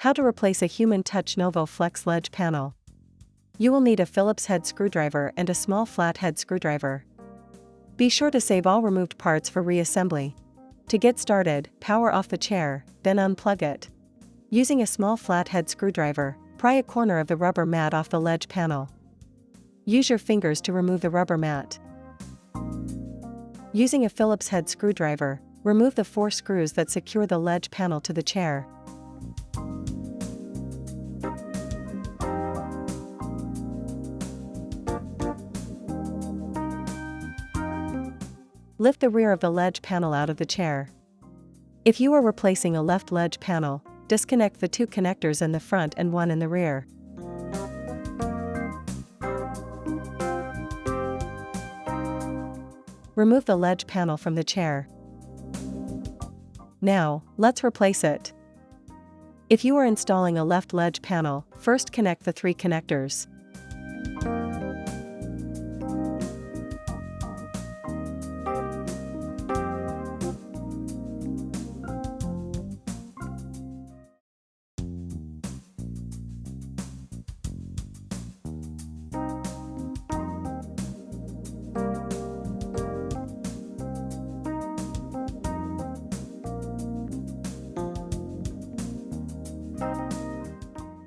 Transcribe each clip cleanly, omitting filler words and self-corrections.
How to replace a Human Touch Novo Flex ledge panel. You will need a Phillips head screwdriver and a small flathead screwdriver. Be sure to save all removed parts for reassembly. To get started, power off the chair, then unplug it. Using a small flathead screwdriver, pry a corner of the rubber mat off the ledge panel. Use your fingers to remove the rubber mat. Using a Phillips head screwdriver, remove the 4 screws that secure the ledge panel to the chair. Lift the rear of the ledge panel out of the chair. If you are replacing a left ledge panel, disconnect the 2 connectors in the front and 1 in the rear. Remove the ledge panel from the chair. Now, let's replace it. If you are installing a left ledge panel, first connect the 3 connectors.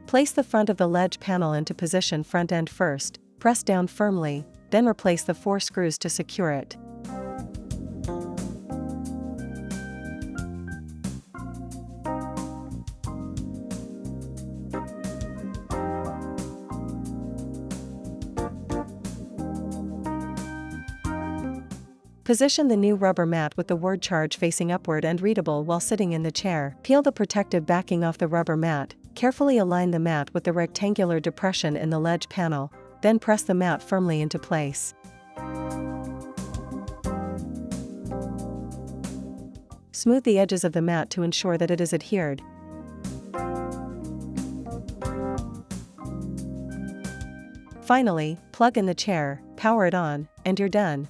Place the front of the ledge panel into position front end first, press down firmly, then replace the 4 screws to secure it. Position the new rubber mat with the word charge facing upward and readable while sitting in the chair. Peel the protective backing off the rubber mat. Carefully align the mat with the rectangular depression in the ledge panel, then press the mat firmly into place. Smooth the edges of the mat to ensure that it is adhered. Finally, plug in the chair, power it on, and you're done.